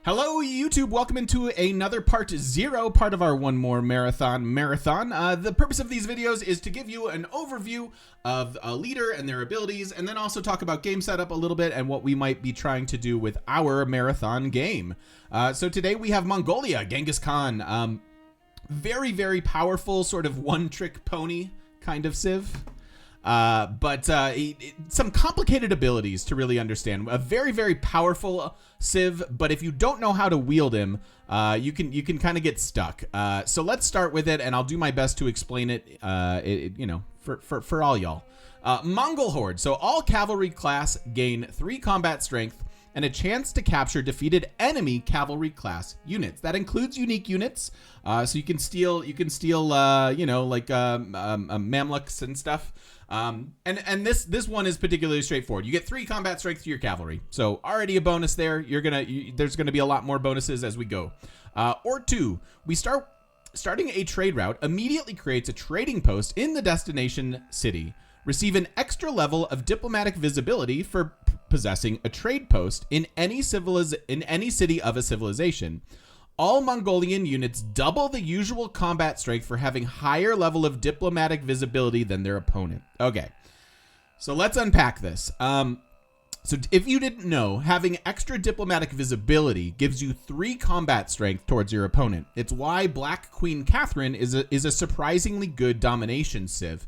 Hello, YouTube. Welcome into another part 0, part of our One More Marathon. The purpose of these videos is to give you an overview of a leader and their abilities, and then also talk about game setup a little bit and what we might be trying to do with our marathon game. So today we have Mongolia, Genghis Khan. Very, very powerful, sort of one-trick pony kind of civ. But some complicated abilities to really understand. A very, very powerful civ, but if you don't know how to wield him, you can kind of get stuck. So let's start with it, and I'll do my best to explain it, for all y'all. Mongol Horde. So all cavalry class gain 3 combat strength and a chance to capture defeated enemy cavalry class units. That includes unique units. So you can steal, Mamluks and stuff. And this one is particularly straightforward. You get 3 combat strength to your cavalry, so already a bonus there. There's gonna be a lot more bonuses as we go. Or 2, starting a trade route immediately creates a trading post in the destination city. Receive an extra level of diplomatic visibility for possessing a trade post in any city of a civilization. All Mongolian units double the usual combat strength for having higher level of diplomatic visibility than their opponent. Okay, so let's unpack this. So if you didn't know, having extra diplomatic visibility gives you 3 combat strength towards your opponent. It's why Black Queen Catherine is a surprisingly good domination civ.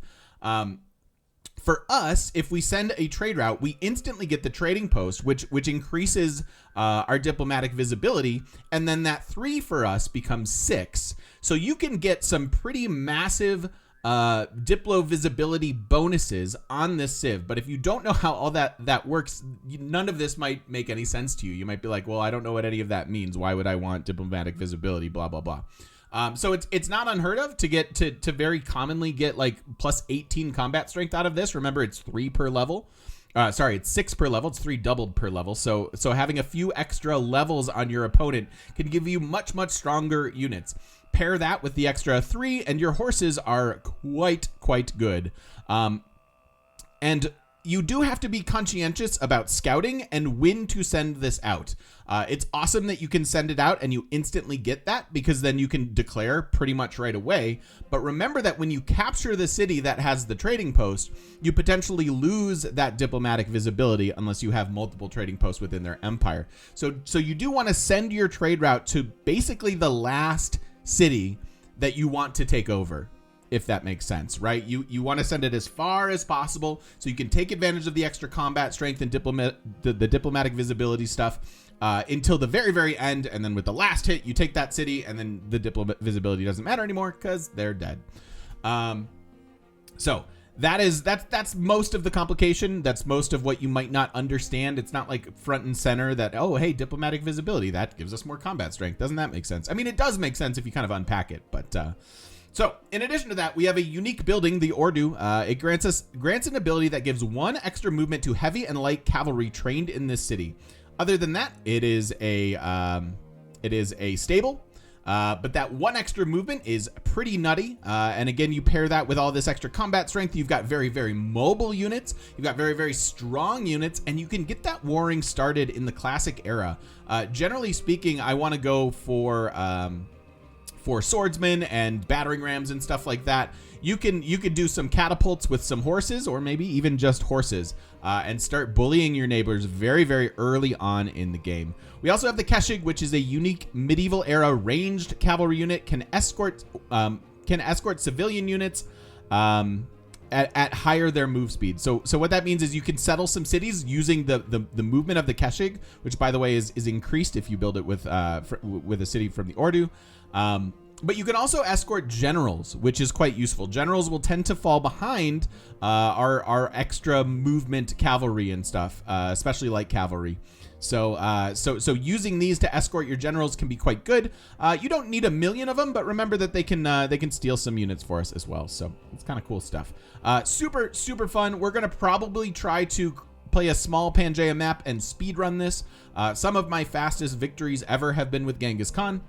For us, if we send a trade route, we instantly get the trading post, which increases our diplomatic visibility, and then that 3 for us becomes 6. So you can get some pretty massive diplo visibility bonuses on this civ. But if you don't know how all that works, none of this might make any sense to you. You might be like, well, I don't know what any of that means. Why would I want diplomatic visibility? Blah, blah, blah. So it's not unheard of to get to very commonly get like plus 18 combat strength out of this. Remember, it's 3 per level. It's 6 per level. It's 3 doubled per level. So having a few extra levels on your opponent can give you much, much stronger units. Pair that with the extra 3 and your horses are quite good. And you do have to be conscientious about scouting and when to send this out. It's awesome that you can send it out and you instantly get that, because then you can declare pretty much right away. But remember that when you capture the city that has the trading post, you potentially lose that diplomatic visibility unless you have multiple trading posts within their empire. So you do want to send your trade route to basically the last city that you want to take over, if that makes sense, right? You want to send it as far as possible so you can take advantage of the extra combat strength and the diplomatic visibility stuff until the very, very end. And then with the last hit, you take that city, and then the diplomatic visibility doesn't matter anymore because they're dead. So that's most of the complication. That's most of what you might not understand. It's not like front and center that, oh, hey, diplomatic visibility, that gives us more combat strength. Doesn't that make sense? I mean, it does make sense if you kind of unpack it, but so in addition to that, we have a unique building, the Ordu. It grants an ability that gives 1 extra movement to heavy and light cavalry trained in this city. Other than that, it is a stable. But that 1 extra movement is pretty nutty. And again, you pair that with all this extra combat strength. You've got very, very mobile units. You've got very, very strong units, and you can get that warring started in the classic era. Generally speaking, I want to go for swordsmen and battering rams and stuff like that. You could do some catapults with some horses, or maybe even just horses, and start bullying your neighbors very, very early on in the game. We also have the Keshig, which is a unique medieval era ranged cavalry unit, can escort civilian units at higher their move speed. So what that means is you can settle some cities using the movement of the Keshig, which by the way is increased if you build it with a city from the Ordu. But you can also escort generals, which is quite useful. Generals will tend to fall behind our extra movement cavalry and stuff, especially light cavalry. So using these to escort your generals can be quite good. You don't need a million of them, but remember that they can steal some units for us as well. So it's kind of cool stuff. Super fun. We're gonna probably try to play a small Pangaea map and speedrun this. Some of my fastest victories ever have been with Genghis Khan.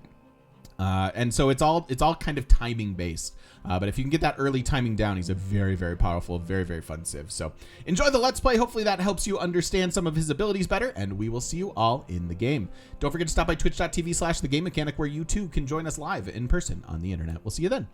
And so it's all kind of timing based. But if you can get that early timing down, he's a very, very powerful, very, very fun Civ. So enjoy the Let's Play. Hopefully that helps you understand some of his abilities better, and we will see you all in the game. Don't forget to stop by twitch.tv/thegamemechanic, where you too can join us live in person on the internet. We'll see you then.